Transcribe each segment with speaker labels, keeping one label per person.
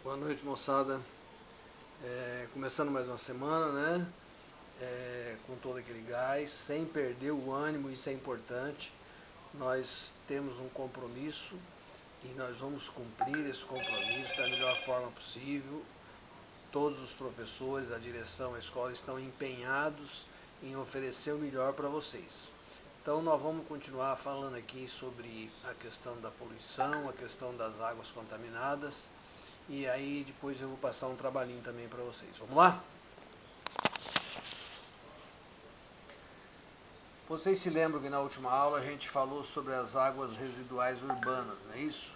Speaker 1: Boa noite, moçada. Começando mais uma semana, né? Com todo aquele gás, sem perder o ânimo, isso é importante. Nós temos um compromisso e nós vamos cumprir esse compromisso da melhor forma possível. Todos os professores, a direção, a escola estão empenhados em oferecer o melhor para vocês. Então nós vamos continuar falando aqui sobre a questão da poluição, a questão das águas contaminadas. E aí depois eu vou passar um trabalhinho também para vocês. Vamos lá? Vocês se lembram que na última aula a gente falou sobre as águas residuais urbanas, não é isso?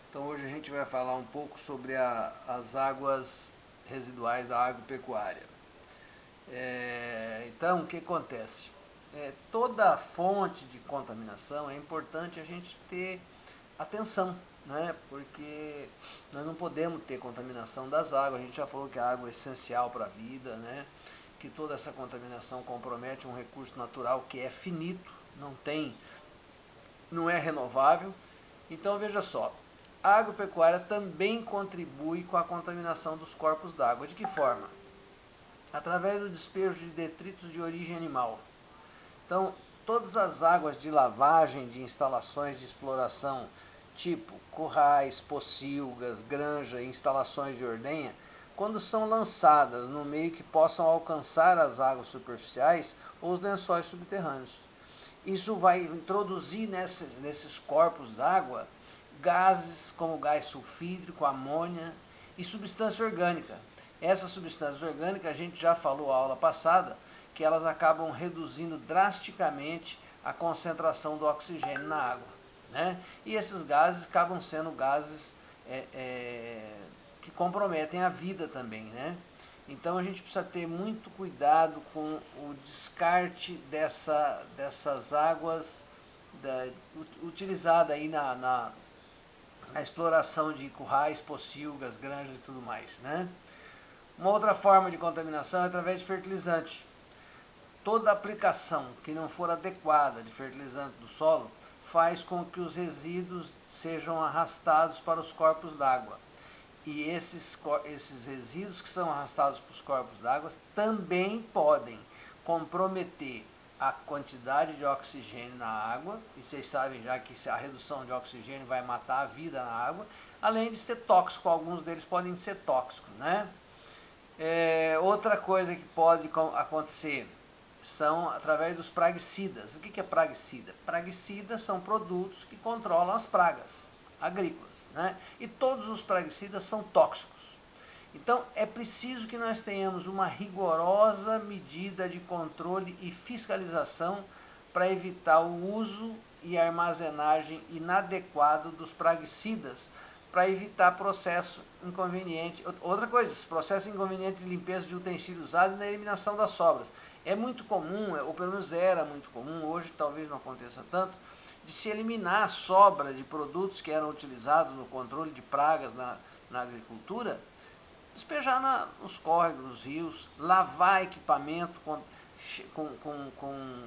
Speaker 1: Então hoje a gente vai falar um pouco sobre as águas residuais da agropecuária. Então, o que acontece? Toda fonte de contaminação é importante a gente ter atenção, né? Porque nós não podemos ter contaminação das águas. A gente já falou que a água é essencial para a vida, né? Que toda essa contaminação compromete um recurso natural que é finito, não é renovável. Então veja só, a agropecuária também contribui com a contaminação dos corpos d'água. De que forma? Através do despejo de detritos de origem animal. Então, todas as águas de lavagem de instalações de exploração, tipo currais, pocilgas, granja e instalações de ordenha, quando são lançadas no meio que possam alcançar as águas superficiais ou os lençóis subterrâneos. Isso vai introduzir nesses corpos d'água gases como gás sulfídrico, amônia e substância orgânica. Essa substância orgânica, a gente já falou na aula passada, que elas acabam reduzindo drasticamente a concentração do oxigênio na água, né? E esses gases acabam sendo gases que comprometem a vida também, né? Então a gente precisa ter muito cuidado com o descarte dessas águas utilizadas aí na exploração de currais, pocilgas, granjas e tudo mais, né? Uma outra forma de contaminação é através de fertilizante. Toda aplicação que não for adequada de fertilizante do solo faz com que os resíduos sejam arrastados para os corpos d'água. E esses resíduos que são arrastados para os corpos d'água também podem comprometer a quantidade de oxigênio na água, e vocês sabem já que a redução de oxigênio vai matar a vida na água, além de ser tóxico, alguns deles podem ser tóxicos, né? Outra coisa que pode acontecer são através dos praguicidas. O que é praguicida? Praguicidas são produtos que controlam as pragas agrícolas, né? E todos os praguicidas são tóxicos. Então é preciso que nós tenhamos uma rigorosa medida de controle e fiscalização para evitar o uso e armazenagem inadequado dos praguicidas, para evitar processo inconveniente. Outra coisa, processo inconveniente de limpeza de utensílios usados e na eliminação das sobras. É muito comum, ou pelo menos era muito comum, hoje talvez não aconteça tanto, de se eliminar a sobra de produtos que eram utilizados no controle de pragas na agricultura, despejar nos córregos, nos rios, lavar equipamento com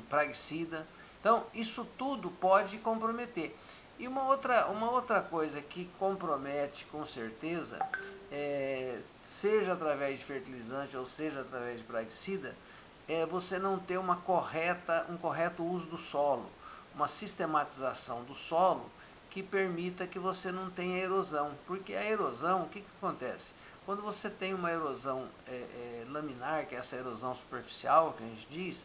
Speaker 1: praguicida. Então, isso tudo pode comprometer. E uma outra coisa que compromete com certeza, seja através de fertilizante ou seja através de praguicida, é você não ter um correto uso do solo, uma sistematização do solo que permita que você não tenha erosão. Porque a erosão, o que acontece? Quando você tem uma erosão laminar, que é essa erosão superficial que a gente diz,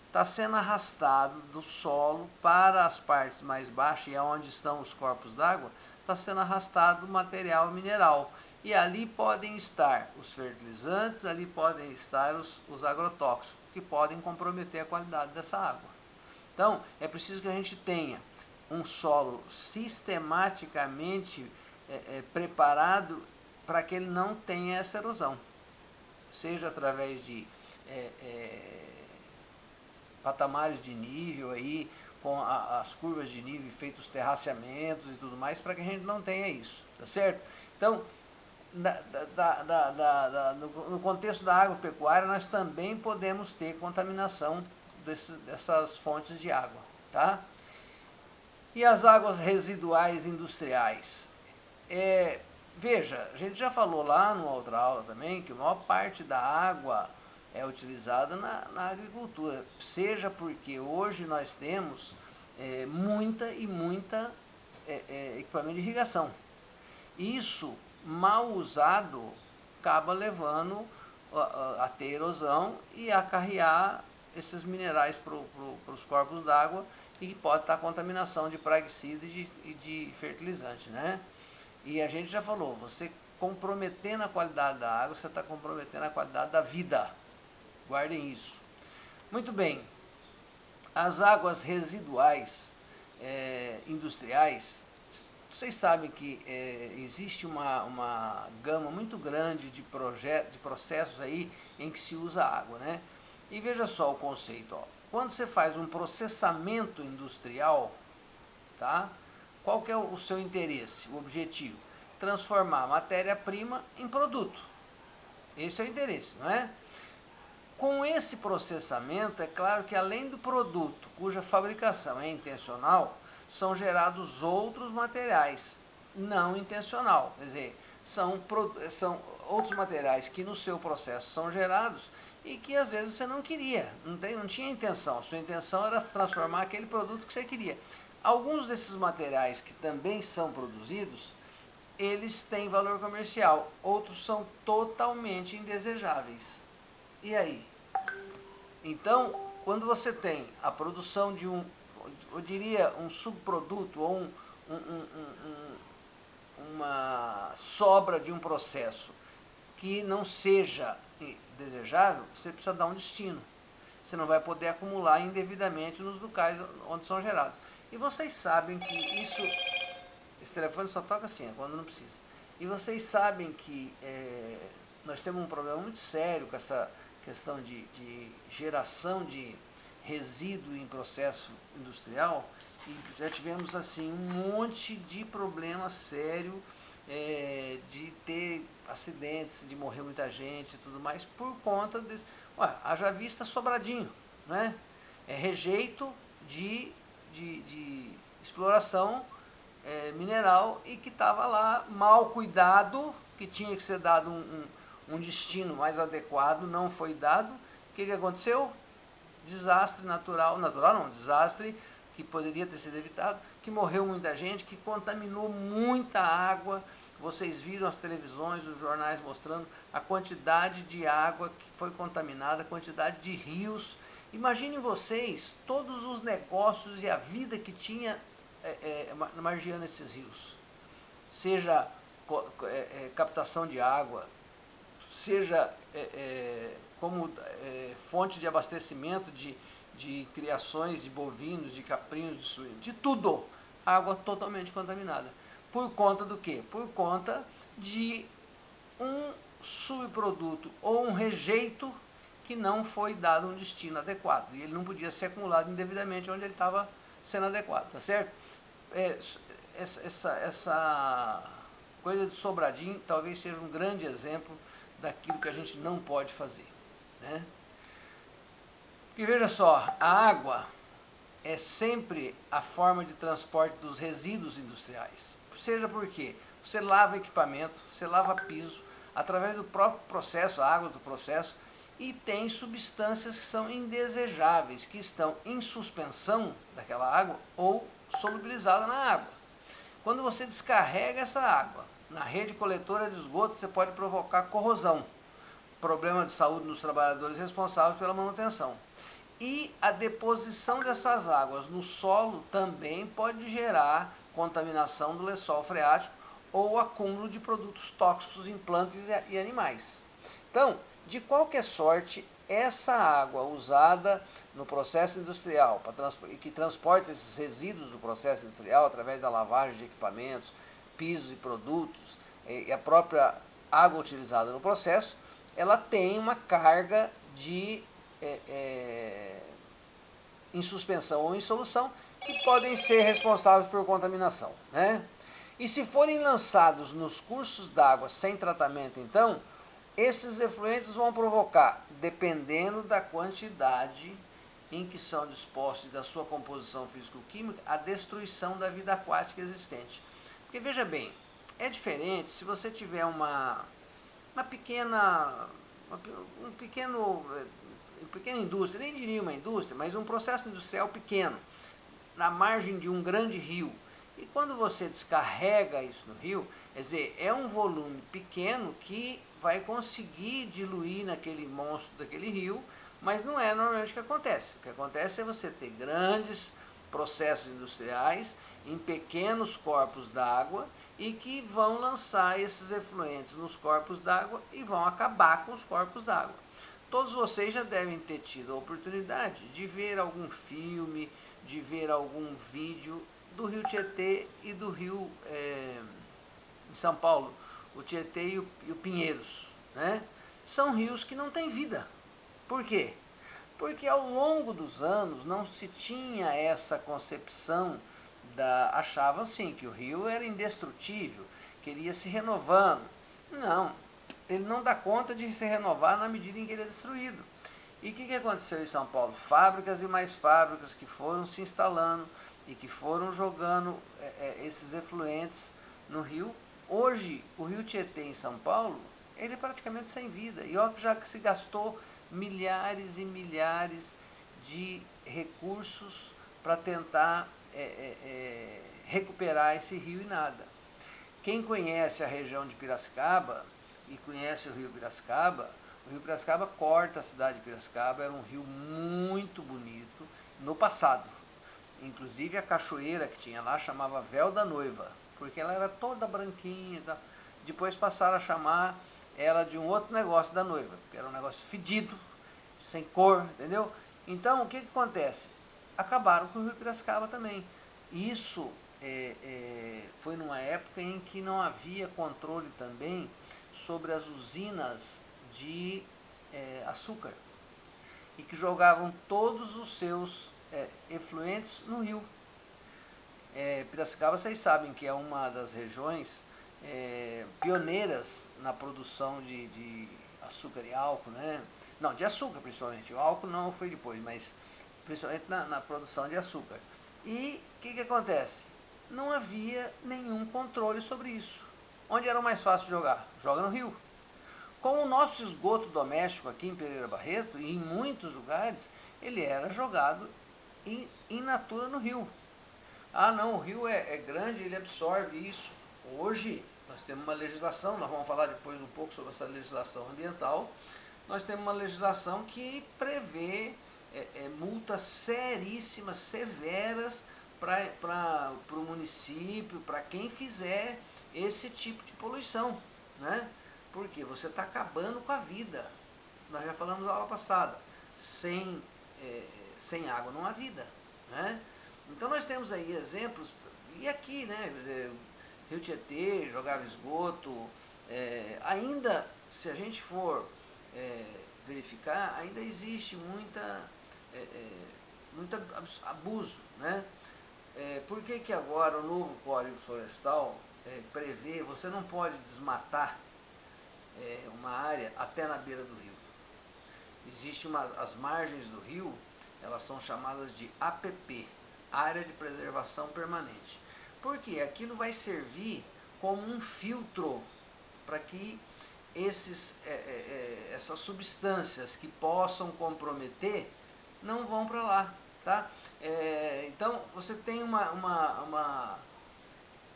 Speaker 1: está sendo arrastado do solo para as partes mais baixas, e aonde estão os corpos d'água, está sendo arrastado material mineral. E ali podem estar os fertilizantes, ali podem estar os agrotóxicos, que podem comprometer a qualidade dessa água. Então, é preciso que a gente tenha um solo sistematicamente preparado para que ele não tenha essa erosão, seja através de patamares de nível aí, com as curvas de nível, feitos terraceamentos e tudo mais, para que a gente não tenha isso, tá certo? Então, no contexto da agropecuária, nós também podemos ter contaminação dessas fontes de água, tá? E as águas residuais industriais? veja, a gente já falou lá numa outra aula também que a maior parte da água é utilizada na agricultura, seja porque hoje nós temos muita equipamento de irrigação. Isso, mal usado, acaba levando a ter erosão e a carrear esses minerais para os corpos d'água e pode estar contaminação de praguicida e de fertilizante, né? E a gente já falou, você comprometendo a qualidade da água, você está comprometendo a qualidade da vida. Guardem isso. Muito bem, as águas residuais industriais, vocês sabem que existe uma gama muito grande de processos aí em que se usa água, né? E veja só o conceito, ó. Quando você faz um processamento industrial, tá? Qual que é o seu interesse, o objetivo? Transformar matéria-prima em produto. Esse é o interesse, não é? Com esse processamento, é claro que além do produto cuja fabricação é intencional, são gerados outros materiais não intencional. Quer dizer, são outros materiais que no seu processo são gerados e que às vezes você não queria, não tinha intenção. A sua intenção era transformar aquele produto que você queria. Alguns desses materiais que também são produzidos, eles têm valor comercial, outros são totalmente indesejáveis. E aí? Então, quando você tem a produção de eu diria, um subproduto ou uma sobra de um processo que não seja desejável, você precisa dar um destino. Você não vai poder acumular indevidamente nos locais onde são gerados. E vocês sabem que isso... Esse telefone só toca assim, é quando não precisa. E vocês sabem que nós temos um problema muito sério com essa questão de geração de resíduo em processo industrial, e já tivemos assim um monte de problema sério de ter acidentes, de morrer muita gente e tudo mais, por conta desse... haja vista Sobradinho, né? É rejeito de exploração mineral e que estava lá mal cuidado, que tinha que ser dado um destino mais adequado, não foi dado. O que aconteceu? Desastre natural não, desastre que poderia ter sido evitado, que morreu muita gente, que contaminou muita água. Vocês viram as televisões, os jornais mostrando a quantidade de água que foi contaminada, a quantidade de rios. Imaginem vocês todos os negócios e a vida que tinha margeando esses rios. Seja captação de água, seja como fonte de abastecimento de criações de bovinos, de caprinos, de suínos, de tudo. Água totalmente contaminada. Por conta do quê? Por conta de um subproduto ou um rejeito que não foi dado um destino adequado. E ele não podia ser acumulado indevidamente onde ele estava sendo adequado, tá certo? Essa coisa de Sobradinho talvez seja um grande exemplo daquilo que a gente não pode fazer, né? Porque veja só, a água é sempre a forma de transporte dos resíduos industriais. Seja porque você lava equipamento, você lava piso, através do próprio processo, a água do processo, e tem substâncias que são indesejáveis, que estão em suspensão daquela água ou solubilizada na água. Quando você descarrega essa água na rede coletora de esgoto, você pode provocar corrosão, problema de saúde nos trabalhadores responsáveis pela manutenção. E a deposição dessas águas no solo também pode gerar contaminação do lençol freático ou acúmulo de produtos tóxicos em plantas e animais. Então, de qualquer sorte, essa água usada no processo industrial e que transporta esses resíduos do processo industrial através da lavagem de equipamentos, pisos e produtos e a própria água utilizada no processo, ela tem uma carga de em suspensão ou em solução que podem ser responsáveis por contaminação, né? E se forem lançados nos cursos d'água sem tratamento, então, esses efluentes vão provocar, dependendo da quantidade em que são dispostos e da sua composição físico-química, a destruição da vida aquática existente. Porque veja bem, É diferente se você tiver uma pequena, pequena indústria, nem diria uma indústria, mas um processo industrial pequeno, na margem de um grande rio. E quando você descarrega isso no rio, quer dizer, é um volume pequeno que vai conseguir diluir naquele monstro daquele rio, mas não é normalmente o que acontece. O que acontece é você ter grandes processos industriais em pequenos corpos d'água e que vão lançar esses efluentes nos corpos d'água e vão acabar com os corpos d'água. Todos vocês já devem ter tido a oportunidade de ver algum filme, de ver algum vídeo do Rio Tietê e do Rio em São Paulo, o Tietê e o Pinheiros, né? São rios que não têm vida. Por quê? Porque ao longo dos anos não se tinha essa concepção achavam sim que o rio era indestrutível, que ele ia se renovando. Não, ele não dá conta de se renovar na medida em que ele é destruído. E o que aconteceu em São Paulo? Fábricas e mais fábricas que foram se instalando e que foram jogando esses efluentes no rio. Hoje, o rio Tietê em São Paulo, ele é praticamente sem vida. E olha que já que se gastou milhares e milhares de recursos para tentar recuperar esse rio e nada. Quem conhece a região de Piracicaba e conhece o Rio Piracicaba corta a cidade de Piracicaba, era um rio muito bonito no passado. Inclusive a cachoeira que tinha lá chamava Véu da Noiva, porque ela era toda branquinha. Depois passaram a chamar ela de um outro negócio da noiva, que era um negócio fedido, sem cor, entendeu? Então o que acontece? Acabaram com o Rio Piracicaba também. Isso foi numa época em que não havia controle também sobre as usinas de açúcar e que jogavam todos os seus efluentes no rio. Piracicaba, vocês sabem que é uma das regiões pioneiras na produção de açúcar e álcool, né? Não, de açúcar principalmente. O álcool não foi depois, mas principalmente na produção de açúcar. E o que acontece? Não havia nenhum controle sobre isso. Onde era mais fácil de jogar? Joga no rio. Com o nosso esgoto doméstico aqui em Pereira Barreto e em muitos lugares, ele era jogado in natura no rio. Ah não, o rio é grande, ele absorve isso. Hoje nós temos uma legislação, nós vamos falar depois um pouco sobre essa legislação ambiental. Nós temos uma legislação que prevê multas seríssimas, severas para o município, para quem fizer esse tipo de poluição, né? Porque você está acabando com a vida. Nós já falamos na aula passada, sem água não há vida, né? Então nós temos aí exemplos, e aqui, né, Rio Tietê, jogava esgoto, ainda, se a gente for verificar, ainda existe muito abuso, né? Por que agora o novo Código Florestal prevê, você não pode desmatar uma área até na beira do rio? Existe as margens do rio, elas são chamadas de APP, Área de Preservação Permanente. Porque aquilo vai servir como um filtro para que essas substâncias que possam comprometer não vão para lá, tá? Então você tem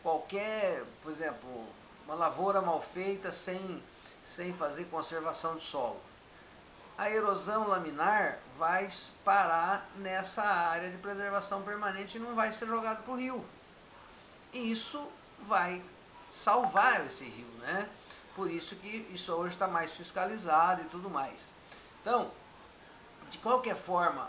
Speaker 1: qualquer, por exemplo, uma lavoura mal feita sem fazer conservação de solo. A erosão laminar vai parar nessa área de preservação permanente e não vai ser jogado para o rio. Isso vai salvar esse rio, né? Por isso que isso hoje está mais fiscalizado e tudo mais. Então, de qualquer forma,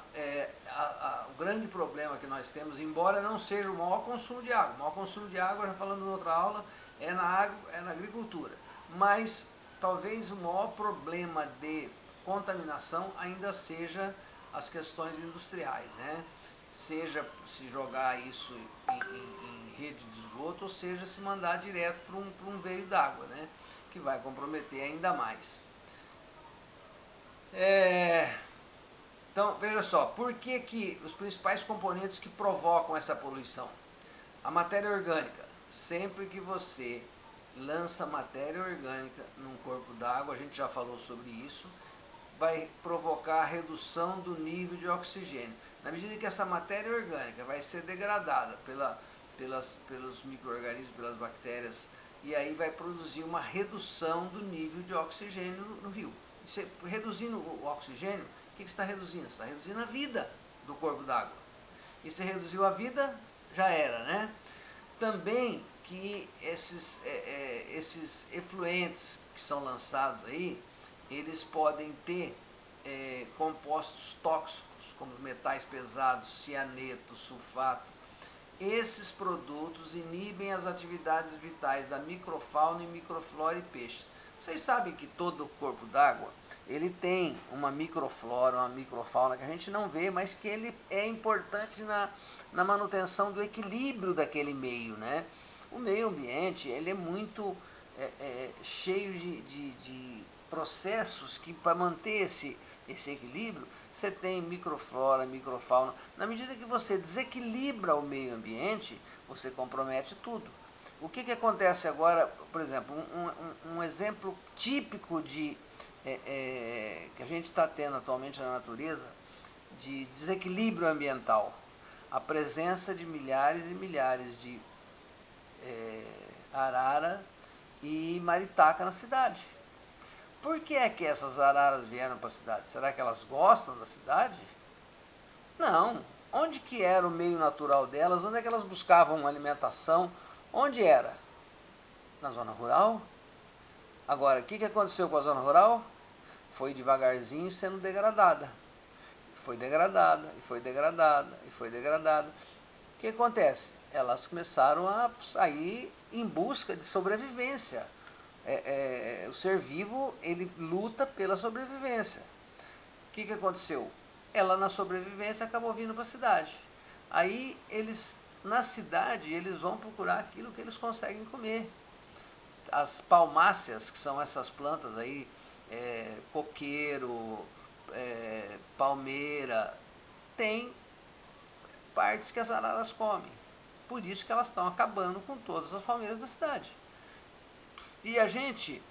Speaker 1: o grande problema que nós temos, embora não seja o maior consumo de água, o maior consumo de água, já falando em outra aula, é na agricultura. Mas talvez o maior problema de contaminação ainda seja as questões industriais, né? Seja se jogar isso em rede de esgoto, ou seja se mandar direto para um veio d'água, né? Que vai comprometer ainda mais. Então, veja só, por que os principais componentes que provocam essa poluição? A matéria orgânica. Sempre que você lança matéria orgânica num corpo d'água, a gente já falou sobre isso, vai provocar a redução do nível de oxigênio. Na medida que essa matéria orgânica vai ser degradada pelos micro-organismos, pelas bactérias, e aí vai produzir uma redução do nível de oxigênio no rio. Você, reduzindo o oxigênio, o que você está reduzindo? Você está reduzindo a vida do corpo d'água. E se reduziu a vida, já era, né? Também que esses efluentes que são lançados aí, eles podem ter compostos tóxicos, como metais pesados, cianeto, sulfato. Esses produtos inibem as atividades vitais da microfauna e microflora e peixes. Vocês sabem que todo o corpo d'água, ele tem uma microflora, uma microfauna que a gente não vê, mas que ele é importante na manutenção do equilíbrio daquele meio, né? O meio ambiente, ele é muito cheio de processos que, para manter esse equilíbrio, você tem microflora, microfauna. Na medida que você desequilibra o meio ambiente, você compromete tudo. O que acontece agora, por exemplo, um exemplo típico que a gente está tendo atualmente na natureza de desequilíbrio ambiental? A presença de milhares e milhares de arara e maritaca na cidade. Por que é que essas araras vieram para a cidade? Será que elas gostam da cidade? Não. Onde que era o meio natural delas? Onde é que elas buscavam alimentação? Onde era? Na zona rural? Agora, o que aconteceu com a zona rural? Foi devagarzinho sendo degradada. Foi degradada, e foi degradada, e foi degradada. O que acontece? Elas começaram a sair em busca de sobrevivência. O ser vivo, ele luta pela sobrevivência. O que aconteceu? Ela, na sobrevivência, acabou vindo para a cidade. Aí, na cidade, eles vão procurar aquilo que eles conseguem comer. As palmáceas, que são essas plantas aí, coqueiro, palmeira, tem partes que as araras comem. Por isso que elas estão acabando com todas as palmeiras da cidade. E a gente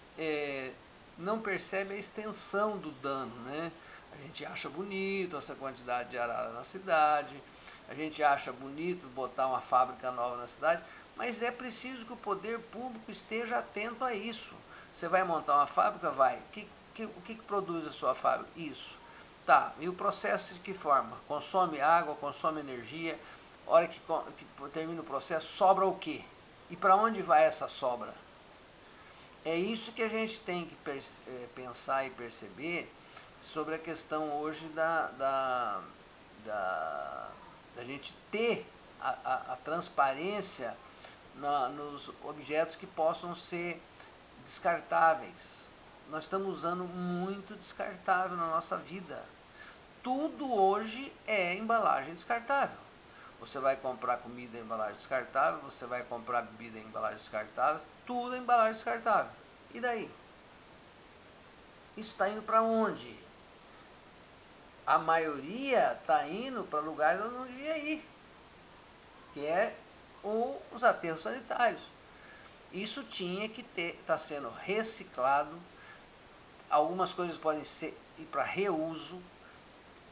Speaker 1: não percebe a extensão do dano, né? A gente acha bonito essa quantidade de arara na cidade, a gente acha bonito botar uma fábrica nova na cidade, mas é preciso que o poder público esteja atento a isso. Você vai montar uma fábrica? Vai. O que produz a sua fábrica? Isso. Tá, e o processo de que forma? Consome água, consome energia. A hora que termina o processo, sobra o quê? E para onde vai essa sobra? É isso que a gente tem que pensar e perceber sobre a questão hoje da gente ter a transparência nos objetos que possam ser descartáveis. Nós estamos usando muito descartável na nossa vida. Tudo hoje é embalagem descartável. Você vai comprar comida em embalagem descartável, você vai comprar bebida em embalagem descartável, tudo é embalagem descartável. E daí? Isso está indo para onde? A maioria está indo para lugares onde não devia ir, que é os aterros sanitários. Isso tinha que estar sendo reciclado. Algumas coisas podem ir para reuso.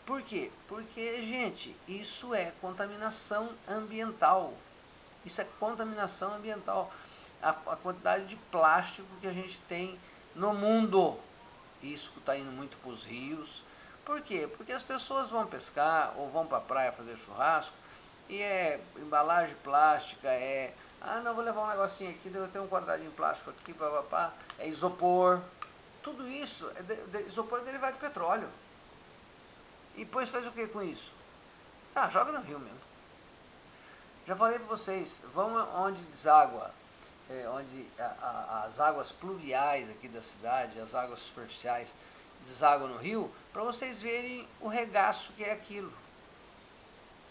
Speaker 1: Por quê? Porque, gente, isso é contaminação ambiental. Isso é contaminação ambiental. A quantidade de plástico que a gente tem no mundo. Isso está indo muito para os rios. Por quê? Porque as pessoas vão pescar ou vão para a praia fazer churrasco e embalagem plástica, não, vou levar um negocinho aqui, eu tenho um quadradinho plástico aqui, papapá, é isopor. Tudo isso, isopor é derivado de petróleo. E depois faz o que com isso? Joga no rio mesmo. Já falei para vocês, vão onde deságua, onde as águas pluviais aqui da cidade, as águas superficiais, deságuam no rio, para vocês verem o regaço que é aquilo.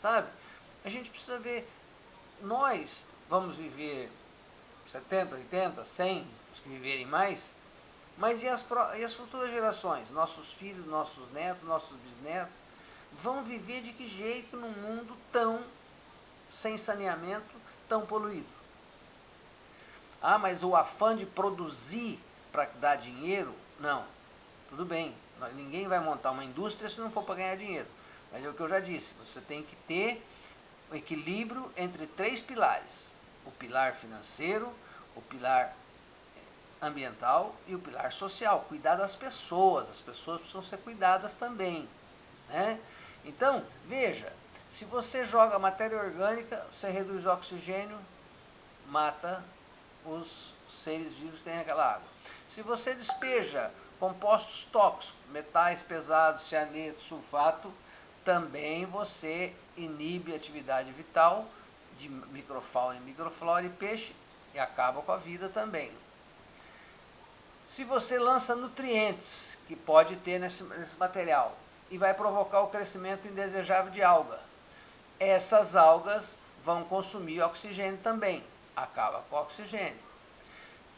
Speaker 1: Sabe? A gente precisa ver, nós vamos viver 70, 80, 100, os que viverem mais, mas e as futuras gerações? Nossos filhos, nossos netos, nossos bisnetos, vão viver de que jeito num mundo tão sem saneamento, tão poluído? Ah, mas o afã de produzir para dar dinheiro, não. Tudo bem, ninguém vai montar uma indústria se não for para ganhar dinheiro. Mas é o que eu já disse, você tem que ter o equilíbrio entre 3 pilares. O pilar financeiro, o pilar ambiental e o pilar social. Cuidar das pessoas, as pessoas precisam ser cuidadas também, né? Então, veja, se você joga matéria orgânica, você reduz o oxigênio, mata os seres vivos que têm aquela água. Se você despeja compostos tóxicos, metais pesados, cianeto, sulfato, também você inibe a atividade vital de microfauna e microflora e peixe e acaba com a vida também. Se você lança nutrientes que pode ter nesse material e vai provocar o crescimento indesejável de alga, essas algas vão consumir oxigênio também, acaba com o oxigênio.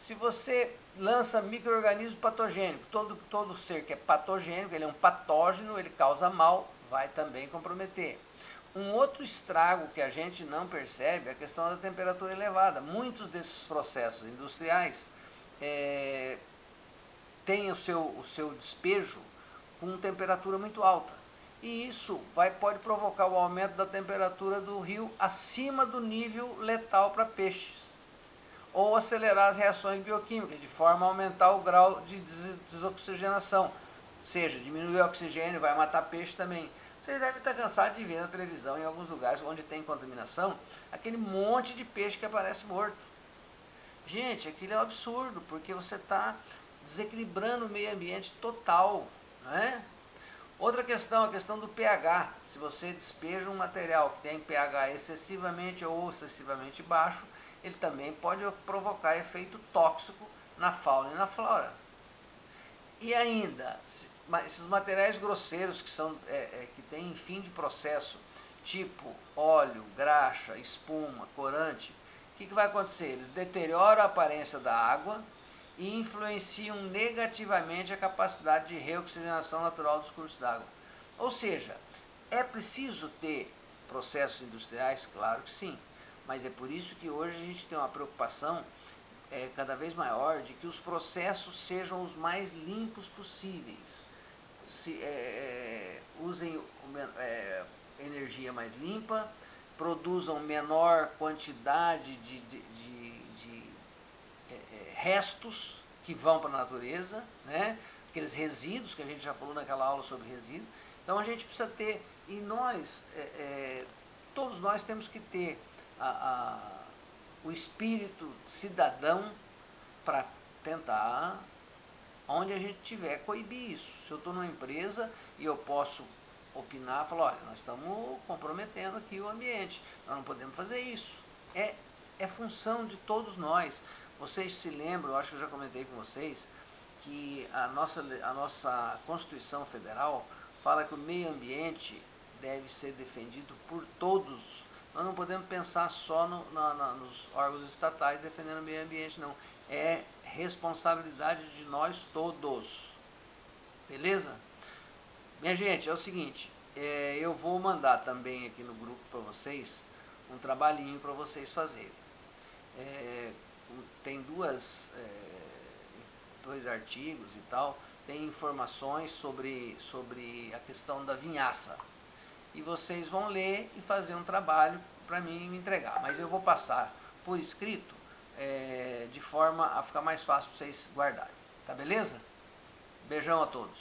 Speaker 1: Se você lança micro-organismo patogênico, todo ser que é patogênico, ele é um patógeno, ele causa mal, vai também comprometer. Um outro estrago que a gente não percebe é a questão da temperatura elevada. Muitos desses processos industriais têm o seu despejo com temperatura muito alta. E isso pode provocar o aumento da temperatura do rio acima do nível letal para peixes. Ou acelerar as reações bioquímicas, de forma a aumentar o grau de desoxigenação. Ou seja, diminuir o oxigênio, vai matar peixe também. Vocês devem estar cansados de ver na televisão, em alguns lugares onde tem contaminação, aquele monte de peixe que aparece morto. Gente, aquilo é um absurdo, porque você está desequilibrando o meio ambiente total, não é? Outra questão, a questão do pH. Se você despeja um material que tem pH excessivamente ou excessivamente baixo, ele também pode provocar efeito tóxico na fauna e na flora. E ainda, esses materiais grosseiros que têm fim de processo, tipo óleo, graxa, espuma, corante, o que vai acontecer? Eles deterioram a aparência da água e influenciam negativamente a capacidade de reoxigenação natural dos cursos d'água. Ou seja, é preciso ter processos industriais? Claro que sim, mas é por isso que hoje a gente tem uma preocupação cada vez maior de que os processos sejam os mais limpos possíveis. Usem energia mais limpa, produzam menor quantidade de restos que vão para a natureza, né? Aqueles resíduos que a gente já falou naquela aula sobre resíduos. Então a gente precisa ter, e nós, todos nós temos que ter o espírito cidadão para tentar, onde a gente tiver, coibir isso. Se eu estou numa empresa e eu posso opinar, falar, olha, nós estamos comprometendo aqui o ambiente, nós não podemos fazer isso. É função de todos nós. Vocês se lembram, eu acho que eu já comentei com vocês, que a nossa Constituição Federal fala que o meio ambiente deve ser defendido por todos. Nós não podemos pensar só nos órgãos estatais defendendo o meio ambiente, não. É responsabilidade de nós todos. Beleza? Minha gente, é o seguinte, eu vou mandar também aqui no grupo para vocês um trabalhinho para vocês fazerem. Tem dois artigos e tal, tem informações sobre a questão da vinhaça. E vocês vão ler e fazer um trabalho para mim me entregar. Mas eu vou passar por escrito, de forma a ficar mais fácil para vocês guardarem. Tá beleza? Beijão a todos.